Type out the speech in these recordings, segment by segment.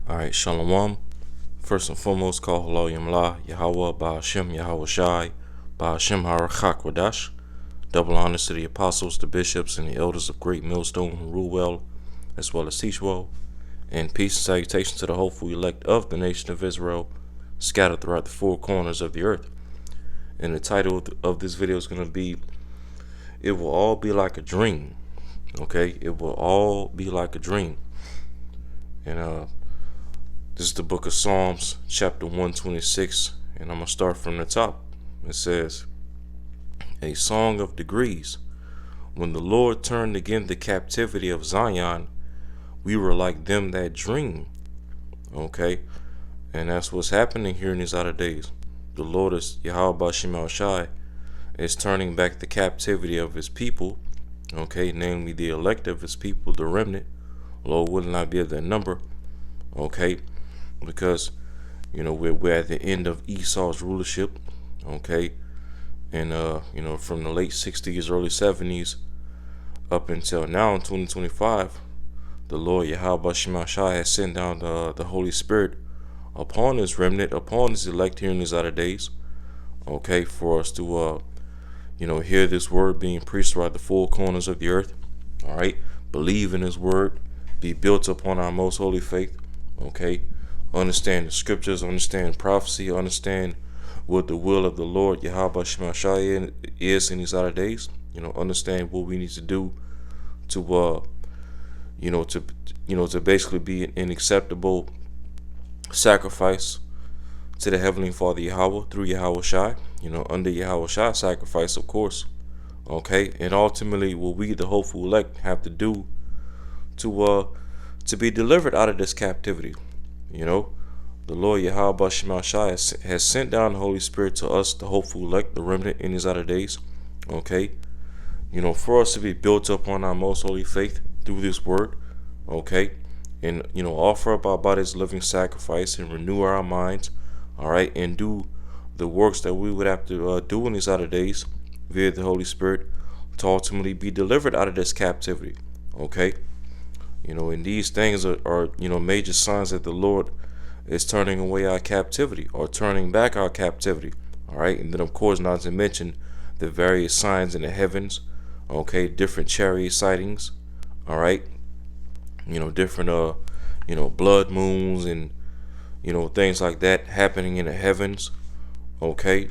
Alright, Shalom. First and foremost, call Halal Yamla, Yahweh, Ba'ashem, Yahweh Shai, Ba'ashem Harachak Wadash. Double honors to the apostles, the bishops, and the elders of Great Millstone who rule well, as well as teach well. And peace and salutation to the hopeful elect of the nation of Israel, scattered throughout the four corners of the earth. And the title of this video is going to be, It Will All Be Like a Dream. Okay? It will all be like a dream. And this is the book of Psalms, chapter 126, and I'm going to start from the top. It says, A Song of Degrees. When the Lord turned again the captivity of Zion, we were like them that dream. Okay? And that's what's happening here in these latter days. The Lord is Yahweh Ba'ashem Shai is turning back the captivity of his people, okay, namely the elect of his people, the remnant. Lord will not be of their number, okay, because we're at the end of Esau's rulership, okay, and from the late 60s, early 70s up until now in 2025, the Lord Yahweh Ba'ashem Shai has sent down the Holy Spirit upon his remnant, upon his elect here in these latter days, okay, for us to hear this word being preached throughout the four corners of the earth. All right, believe in his word, be built upon our most holy faith. Okay, understand the scriptures, understand prophecy, understand what the will of the Lord Yahweh Ba'ashem Shai is in these latter days. Understand what we need to do to to basically be an acceptable sacrifice to the Heavenly Father Yahweh through Yahweh Shai, under Yahweh Shai sacrifice, of course. Okay, and ultimately what we, the hopeful elect, have to do to be delivered out of this captivity. The Lord Yahweh Ba'ashem Shai has sent down the Holy Spirit to us, the hopeful elect, the remnant in these latter days. Okay, for us to be built up on our most holy faith through this word. Okay, and offer up our bodies living sacrifice and renew our minds. All right, and do the works that we would have to do in these latter days via the Holy Spirit to ultimately be delivered out of this captivity. Okay, and these things are major signs that the Lord is turning away our captivity or turning back our captivity. All right, and then of course not to mention the various signs in the heavens. Okay, different chariot sightings. All right, different blood moons and things like that happening in the heavens. Okay,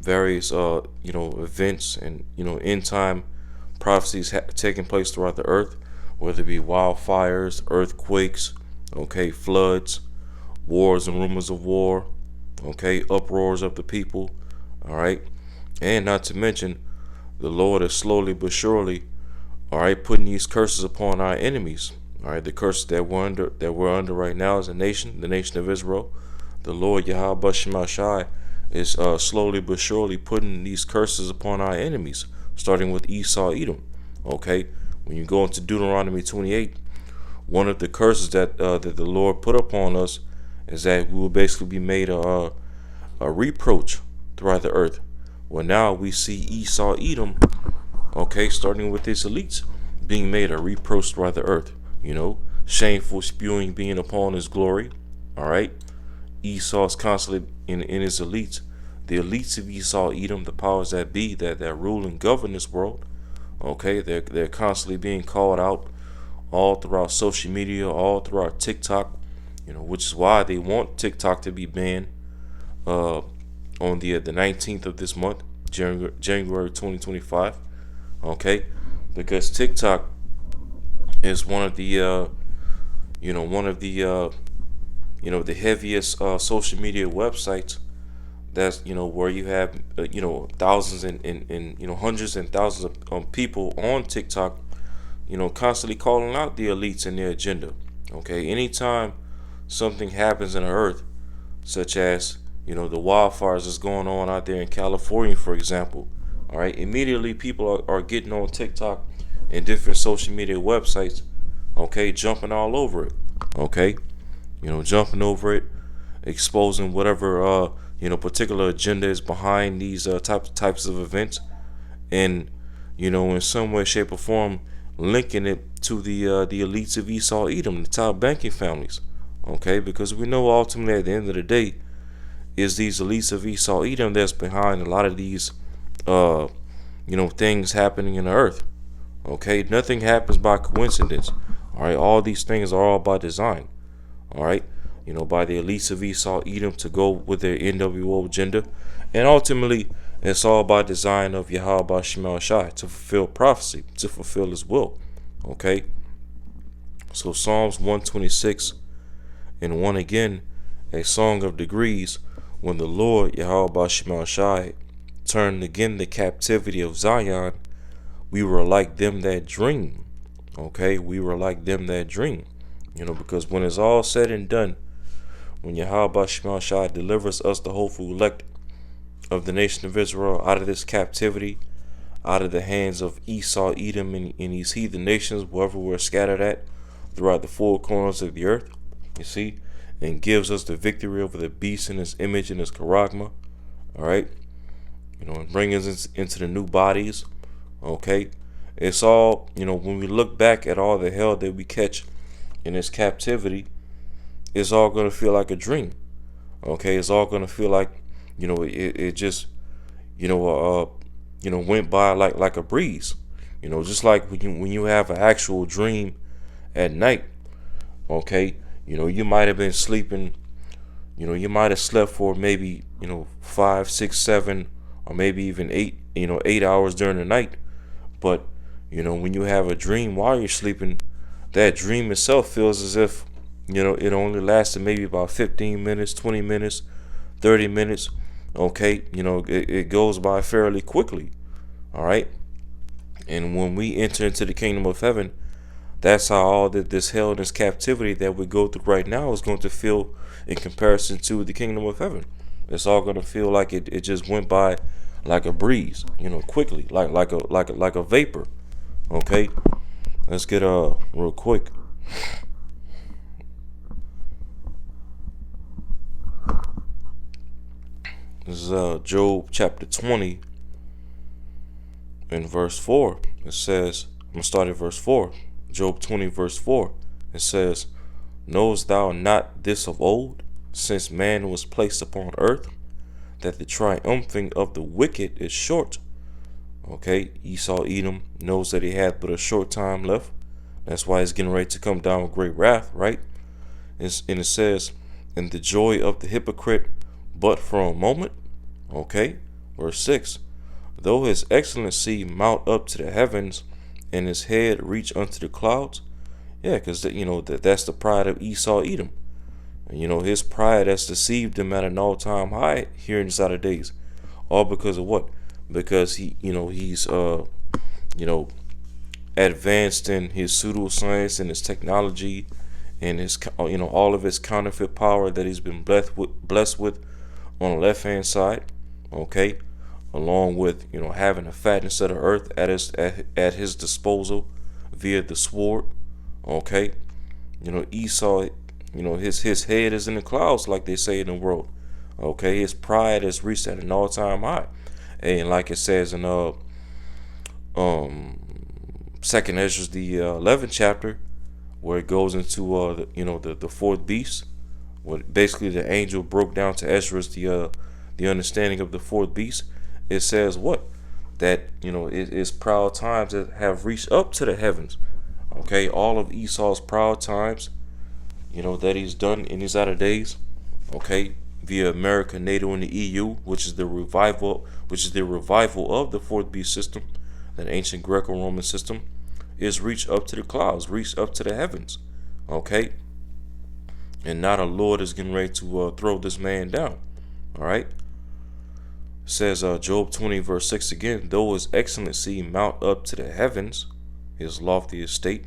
various events and end time prophecies taking place throughout the earth, whether it be wildfires, earthquakes, okay, floods, wars and rumors of war, okay, uproars of the people. All right, and not to mention the Lord is slowly but surely, all right, putting these curses upon our enemies. All right, the curses that we're under right now as a nation, the nation of Israel. The Lord Yahweh Ba'ashem Shai is slowly but surely putting these curses upon our enemies, starting with Esau, Edom. Okay, when you go into Deuteronomy 28, one of the curses that the Lord put upon us is that we will basically be made a reproach throughout the earth. Well, now we see Esau, Edom, okay, starting with his elites, being made a reproach throughout the earth. Shameful spewing being upon his glory. All right, Esau's constantly in his elites, the elites of Esau, Edom, the powers that be that rule and govern this world. Okay, they're constantly being called out all throughout social media, all throughout TikTok. Which is why they want TikTok to be banned on the 19th of this month, January 2025. Okay, because TikTok is one of the the heaviest social media websites. That's where you have thousands and hundreds and thousands of people on TikTok, constantly calling out the elites and their agenda. Okay, anytime something happens in the earth, such as the wildfires that's going on out there in California, for example, all right, immediately people are getting on TikTok and different social media websites, okay, jumping all over it, okay, jumping over it, exposing whatever particular agenda is behind these types of events, and in some way, shape, or form linking it to the elites of Esau, Edom, the top banking families. Okay, because we know ultimately at the end of the day is these elites of Esau Edom that's behind a lot of these uh things happening in the earth. Okay, nothing happens by coincidence. All right, all these things are all by design. All right, by the elites of Esau Edom to go with their NWO agenda, and ultimately it's all by design of Yahweh Shemal Shai to fulfill prophecy, to fulfill His will. Okay, so Psalms 126 and 1 again, a song of degrees, when the Lord Yahweh Shemal Shai turned again the captivity of Zion, we were like them that dream. Okay, we were like them that dream. Because when it's all said and done, when Yahweh Shemal Shai delivers us, the hopeful elect of the nation of Israel, out of this captivity, out of the hands of Esau, Edom, and these heathen nations, wherever we're scattered at, throughout the four corners of the earth, you see, and gives us the victory over the beast in his image and his charagma, all right, and bring us into the new bodies, okay. It's all, when we look back at all the hell that we catch in this captivity, it's all going to feel like a dream, okay. It's all going to feel like, it just, went by like a breeze, just like when you have an actual dream at night, okay. You might have been sleeping, you might have slept for maybe 5, 6, 7, or maybe even 8 hours during the night, but when you have a dream while you're sleeping, that dream itself feels as if it only lasted maybe about 15 minutes, 20 minutes, 30 minutes. Okay, it goes by fairly quickly. All right, and when we enter into the kingdom of heaven, that's how all this hell and this captivity that we go through right now is going to feel in comparison to the kingdom of heaven. It's all going to feel like it just went by like a breeze, quickly, like a vapor. Okay, let's get real quick. This is Job chapter 20 and verse 4. It says, I'm going to start at verse 4. Job 20 verse 4. It says, knowest thou not this of old, since man was placed upon earth, that the triumphing of the wicked is short? Okay, Esau Edom knows that he had but a short time left. That's why he's getting ready to come down with great wrath, right? And it says, and the joy of the hypocrite but for a moment. Okay, verse 6. Though his excellency mount up to the heavens, and his head reach unto the clouds. Yeah, because that's the pride of Esau Edom. And his pride has deceived him at an all-time high here in the latter days. All because of what? Because he's advanced in his pseudoscience and his technology and his all of his counterfeit power that he's been blessed with on the left hand side, okay, along with having a fatness of the earth at his disposal via the sword, okay. Esau, his head is in the clouds, like they say in the world, okay. His pride has reached at an all-time high, and like it says in Second Ezra, the 11th chapter, where it goes into the fourth beast. What basically the angel broke down to Ezra the understanding of the fourth beast. It says what? That it is proud times that have reached up to the heavens. Okay, all of Esau's proud times, that he's done in these latter days. Okay, via America, NATO, and the EU, which is the revival of the fourth beast system, that ancient Greco-Roman system, is reached up to the clouds, reached up to the heavens. Okay, and now the Lord is getting ready to throw this man down. All right. It says Job 20 verse 6 again. Though his excellency mount up to the heavens, his lofty estate,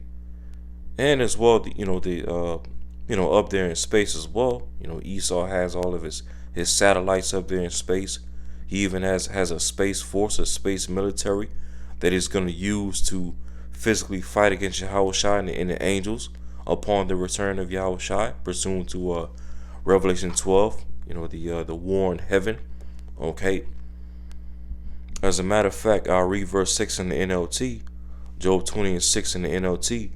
and as well up there in space as well. Esau has all of his satellites up there in space. He even has a space force, a space military that he's going to use to physically fight against Yahushua and the angels upon the return of Yahushua, pursuant to Revelation 12. The war in heaven. Okay. As a matter of fact, I'll read verse 6 in the NLT, Job 20 and 6 in the NLT.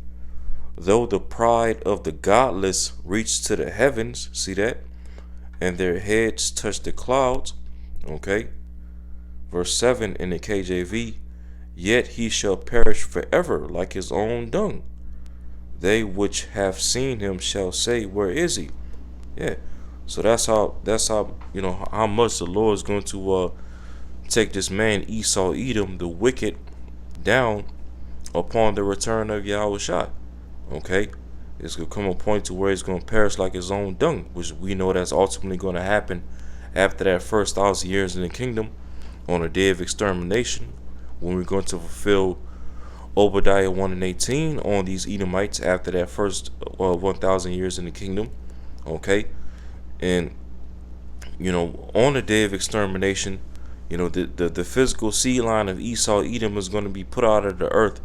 Though the pride of the godless reach to the heavens, see that? And their heads touch the clouds. Okay. Verse 7 in the KJV, yet he shall perish forever like his own dung. They which have seen him shall say, where is he? Yeah. So that's how how much the Lord is going to take this man Esau Edom, the wicked, down upon the return of Yahushua. Okay? It's gonna come a point to where he's gonna perish like his own dung, which we know that's ultimately gonna happen after that first 1,000 years in the kingdom on a day of extermination, when we're going to fulfill Obadiah 1 and 18 on these Edomites after that first 1,000 years in the kingdom. Okay? And on the day of extermination, the physical seed line of Esau Edom is going to be put out of the earth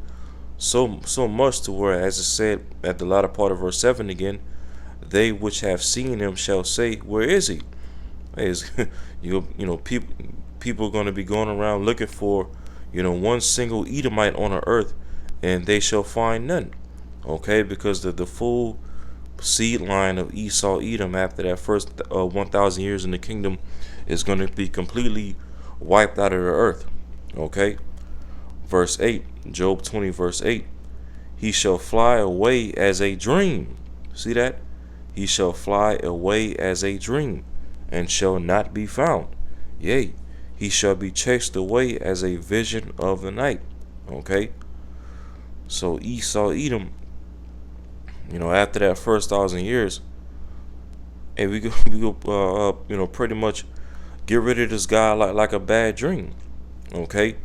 so much to where, as it said at the latter part of verse 7 again, they which have seen him shall say, where is he? People are going to be going around looking for one single Edomite on the earth, and they shall find none. Okay, because the full seed line of Esau Edom after that first 1,000 years in the kingdom is going to be completely wiped out of the earth. Okay, verse 8, Job 20 verse 8, he shall fly away as a dream. See that? He shall fly away as a dream, and shall not be found. Yea, he shall be chased away as a vision of the night. Okay, so Esau Edom, after that first 1,000 years, and we go pretty much get rid of this guy like a bad dream. Okay,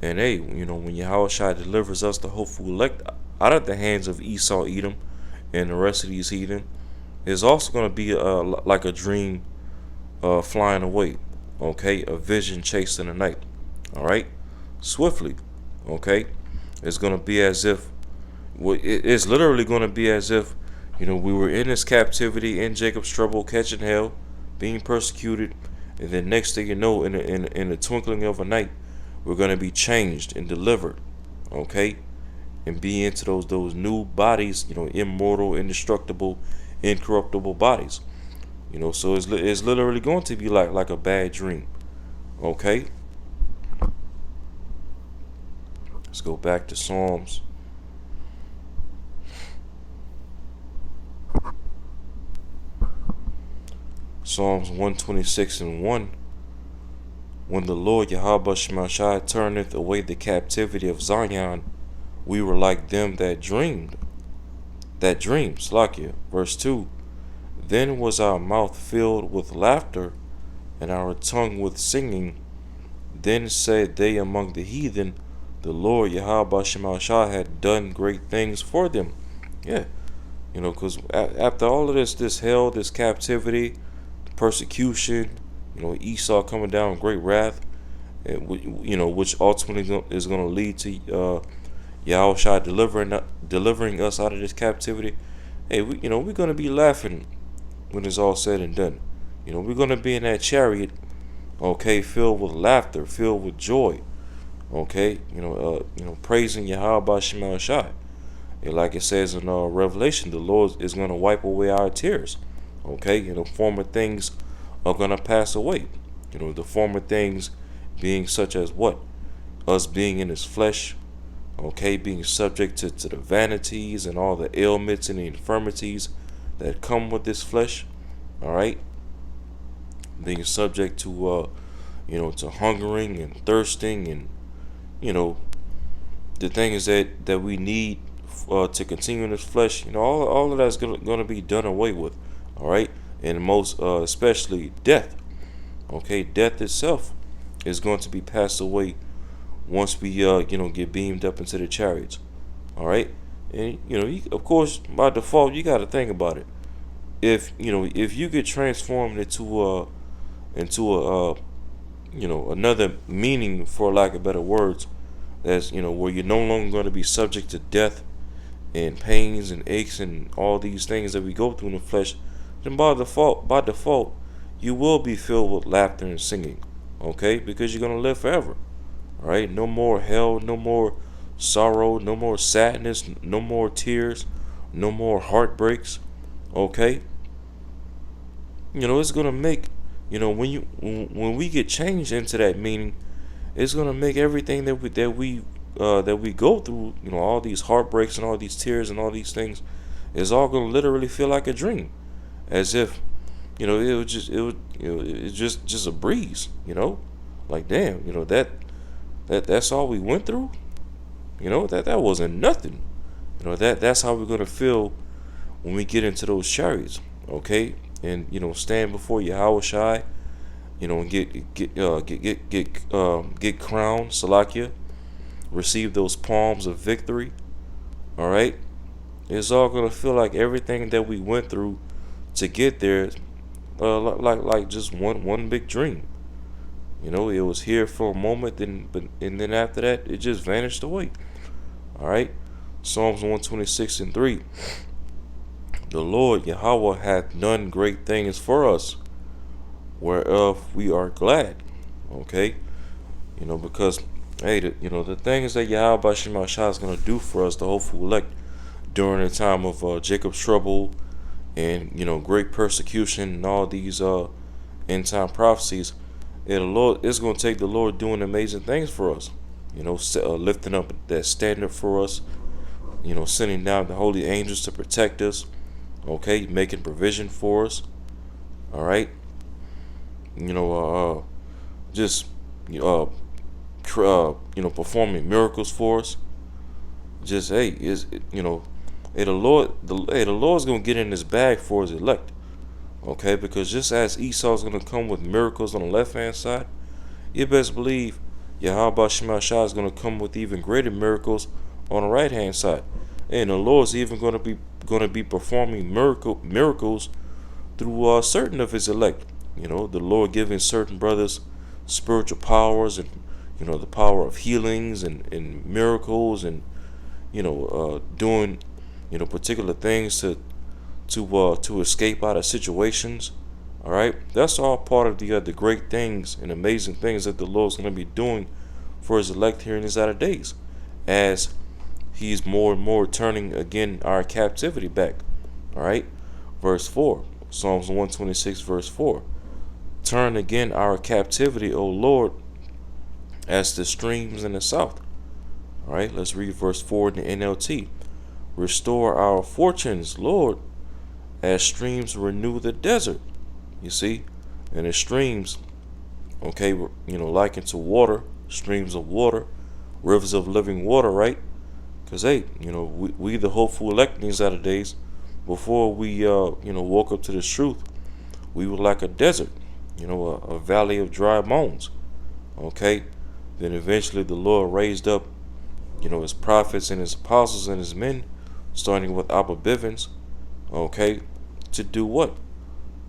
and hey, when Yahushua delivers us, the hopeful elect, out of the hands of Esau Edom and the rest of these heathen, is also going to be like a dream flying away. Okay, a vision chased in the night. All right, swiftly. Okay, it's going to be as if it's literally going to be as if we were in this captivity in Jacob's trouble, catching hell, being persecuted, and then next thing you know, in the twinkling of a night, we're going to be changed and delivered. Okay, and be into those new bodies, immortal, indestructible, incorruptible bodies. So it's literally going to be like a bad dream. Okay, let's go back to Psalms. Psalms 126 and 1. When the Lord Yahweh Shemashai turneth away the captivity of Zion, we were like them that dreamed. Slakia. Verse 2. Then was our mouth filled with laughter, and our tongue with singing. Then said they among the heathen, the Lord Yahweh Shemashai had done great things for them. Yeah, because after all of this hell, this captivity, persecution, Esau coming down with great wrath, which ultimately is going to lead to Yahushua delivering us out of this captivity. Hey, we're going to be laughing when it's all said and done. We're going to be in that chariot, okay, filled with laughter, filled with joy, okay, praising Yahweh Shema Shai. Like it says in Revelation, the Lord is going to wipe away our tears. Okay, former things are going to pass away. The former things being such as what? Us being in his flesh, okay, being subject to the vanities and all the ailments and the infirmities that come with this flesh, all right, being subject to to hungering and thirsting, and the thing is that we need to continue in this flesh. All of that's going to be done away with, all right, and most especially death. Okay, death itself is going to be passed away once we get beamed up into the chariots. All right, and of course, by default, you got to think about it. If you get transformed into another meaning, for lack of better words, that's where you're no longer going to be subject to death and pains and aches and all these things that we go through in the flesh, then by default, you will be filled with laughter and singing. Okay, because you're gonna live forever. All right, no more hell, no more sorrow, no more sadness, no more tears. no more heartbreaks. Okay, it's gonna make, when we get changed into that meaning, it's gonna make everything that we go through, all these heartbreaks and all these tears and all these things, is all gonna literally feel like a dream, as if, it's just a breeze, like damn, that's all we went through, that wasn't nothing, that's how we're gonna feel when we get into those chariots, okay, and stand before Yahweh Shai, and get crowned, Salakia, receive those palms of victory. All right, it's all gonna feel like everything that we went through to get there, like just one big dream. It was here for a moment, and then after that, it just vanished away. All right, Psalms 126:3. The Lord Yahweh hath done great things for us, whereof we are glad. Okay, because hey, the things that Yahweh Bashim Shah is gonna do for us, the hopeful elect, during the time of Jacob's trouble and great persecution and all these end time prophecies, it's gonna take the Lord doing amazing things for us. Lifting up that standard for us. Sending down the holy angels to protect us. Okay, making provision for us. All right. Just performing miracles for us. Just the Lord's gonna get in his bag for his elect. Okay, because just as Esau's gonna come with miracles on the left hand side, you best believe Yahweh Shema Shah is gonna come with even greater miracles on the right hand side, and the Lord's even gonna be performing miracles through certain of his elect. The Lord giving certain brothers spiritual powers and the power of healings and miracles and doing particular things to escape out of situations. All right, that's all part of the great things and amazing things that the Lord's going to be doing for his elect here in his latter days, as he's more and more turning again our captivity back. All right, verse 4, Psalms 126 verse 4. Turn again our captivity, O Lord, as the streams in the south. All right, let's read verse 4 in the NLT. Restore our fortunes, Lord, as streams renew the desert. You see, and the streams, okay, likened to water, streams of water, rivers of living water, right? Because hey, we the hopeful elect in these latter days, before we woke up to this truth, we were like a desert, a valley of dry bones. Okay, then eventually the Lord raised up, his prophets and his apostles and his men, starting with Abba Bivens, okay, to do what?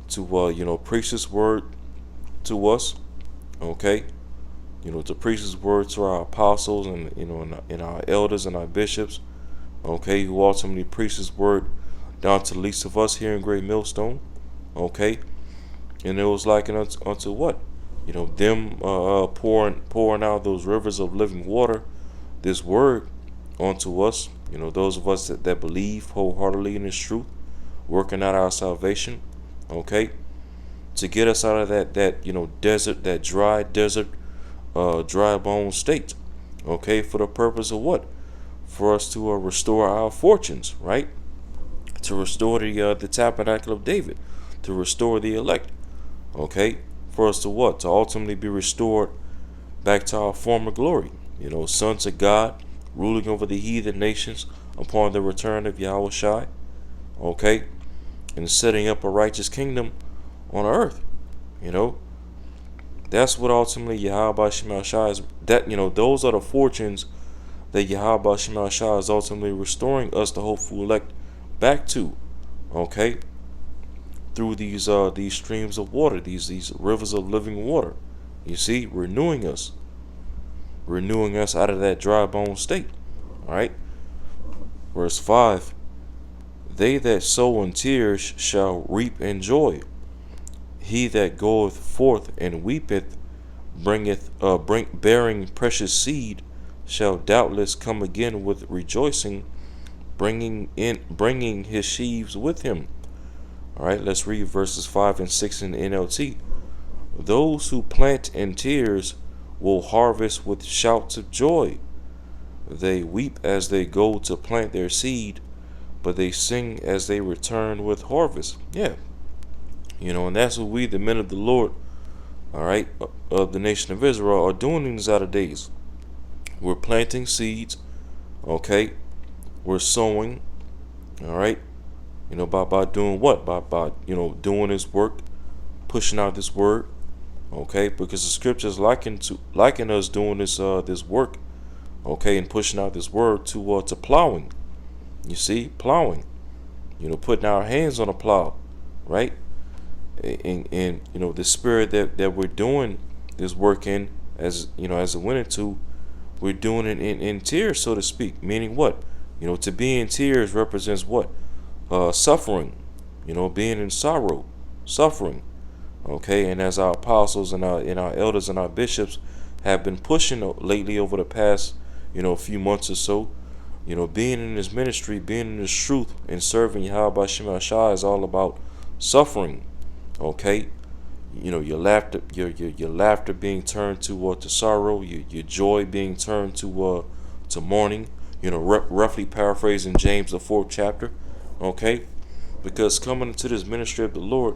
To preach his word to us, okay, to preach his word to our apostles and our elders and our bishops, okay, who ultimately preach his word down to the least of us here in Great Millstone, okay, and it was likened unto what? Them pouring out those rivers of living water, this word onto us, those of us that believe wholeheartedly in this truth, working out our salvation, okay, to get us out of that desert, that dry desert, dry bone state, okay, for the purpose of what? For us to restore our fortunes, right? To restore the tabernacle of David, to restore the elect, okay, for us to what? To ultimately be restored back to our former glory, sons of God, ruling over the heathen nations upon the return of Yahweh Shai, okay, and setting up a righteous kingdom on earth. That's what ultimately Yahweh Shema Shai is. Those are the fortunes that Yahweh Shema Shai is ultimately restoring us, the hopeful elect, back to, okay, through these streams of water, these rivers of living water. You see, renewing us out of that dry bone state. All right, verse 5. They that sow in tears shall reap in joy. He that goeth forth and weepeth, bearing precious seed, shall doubtless come again with rejoicing, bringing his sheaves with him. All right, let's read verses 5 and 6 in the NLT. Those who plant in tears will harvest with shouts of joy. They weep as they go to plant their seed, but they sing as they return with harvest. Yeah, and that's what we, the men of the Lord, all right, of the nation of Israel, are doing in these latter days. We're planting seeds, okay? We're sowing, all right? By doing what? By doing this work, pushing out this word, okay? Because the scriptures liken us doing this work, okay, and pushing out this word to plowing. You see, plowing. Putting our hands on a plow, right? And the spirit that we're doing this work in, as a winner to, we're doing it in tears, so to speak. Meaning what? To be in tears represents what? Suffering. Being in sorrow, suffering. Okay, and as our apostles and our elders and our bishops have been pushing lately over the past few months or so, being in this ministry, being in this truth, and serving Yahweh Shem Shai is all about suffering. Okay, your laughter, your laughter being turned to sorrow, your joy being turned to mourning. Roughly paraphrasing James the 4th chapter. Okay, because coming into this ministry of the Lord,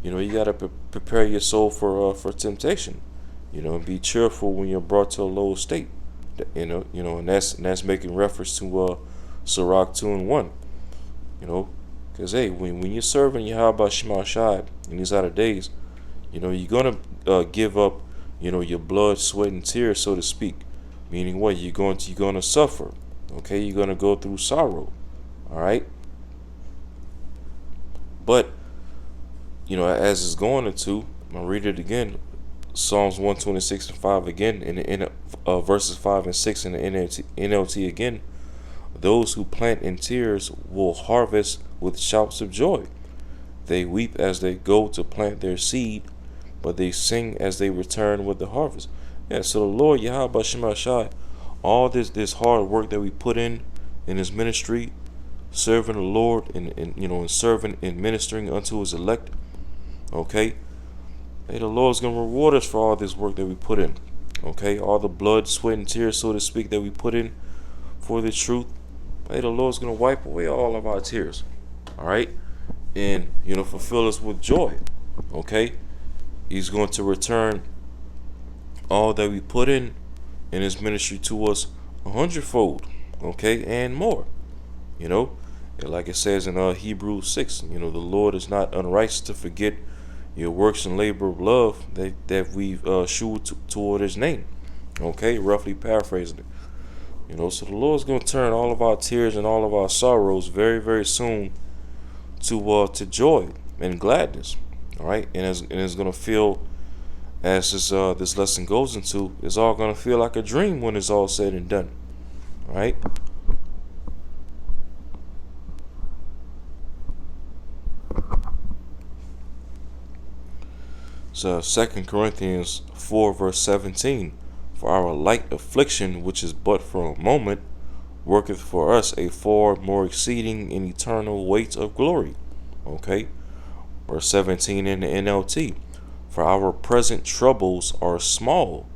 you gotta prepare your soul for temptation. And be cheerful when you're brought to a low state. And that's making reference to Sirach 2:1. Because hey, when you're serving Yahweh Shema Shai in these latter days, you're gonna give up, your blood, sweat, and tears, so to speak. Meaning what? You're gonna suffer. Okay, you're gonna go through sorrow. All right. But as it's going into, I'll read it again. Psalms 126 and 5 again, in verses 5 and 6 in the NLT again. Those who plant in tears will harvest with shouts of joy. They weep as they go to plant their seed, but they sing as they return with the harvest. Yeah, so the Lord Yahweh Shema Shai, all this hard work that we put in His ministry, serving the Lord and serving and ministering unto His elect. Okay, hey, the Lord's gonna reward us for all this work that we put in. Okay, all the blood, sweat, and tears, so to speak, that we put in for the truth. Hey, the Lord's gonna wipe away all of our tears. All right, and fulfill us with joy. Okay, He's going to return all that we put in His ministry to us 100-fold. Okay, and more. Like it says in Hebrews 6. The Lord is not unrighteous to forget your works and labor of love that we've shewed toward His name. Okay, roughly paraphrasing it. So the Lord's going to turn all of our tears and all of our sorrows very, very soon to joy and gladness. All right, and it's going to feel, as this lesson goes into, it's all going to feel like a dream when it's all said and done. All right. So 2 Corinthians 4 verse 17, for our light affliction, which is but for a moment, worketh for us a far more exceeding and eternal weight of glory. Okay, verse 17 in the NLT, for our present troubles are small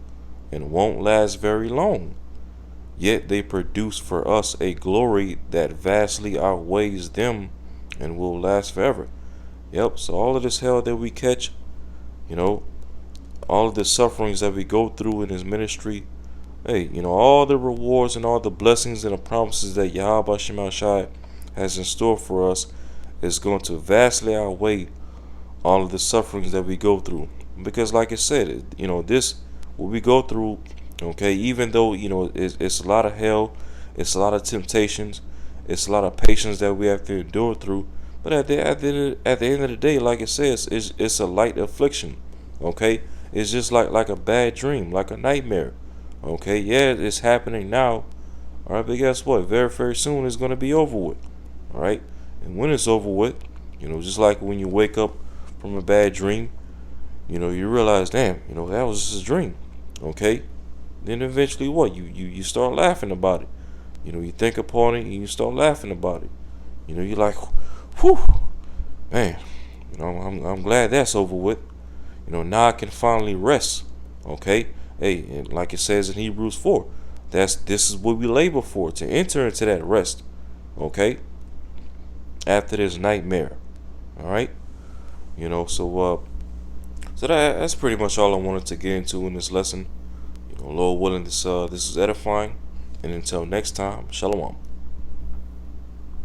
and won't last very long, yet they produce for us a glory that vastly outweighs them and will last forever. Yep, so all of this hell that we catch, all of the sufferings that we go through in His ministry, hey, all the rewards and all the blessings and the promises that Yahweh Shema Shai has in store for us is going to vastly outweigh all of the sufferings that we go through. Because like I said, this, what we go through, okay, even though, it's a lot of hell, it's a lot of temptations, it's a lot of patience that we have to endure through. But at the end of the day, like it says, it's a light affliction. Okay, it's just like a bad dream, like a nightmare. Okay, yeah, it's happening now. All right, but guess what? Very, very soon it's going to be over with. All right, and when it's over with, just like when you wake up from a bad dream, you realize, damn, that was just a dream. Okay, then eventually what? You start laughing about it. You think upon it and you start laughing about it. You're like, whew, man. I'm glad that's over with. Now I can finally rest. Okay, hey, and like it says in Hebrews 4, this is what we labor for, to enter into that rest. Okay, after this nightmare. All right, so that's pretty much all I wanted to get into in this lesson. Lord willing, this is edifying. And until next time, shalom.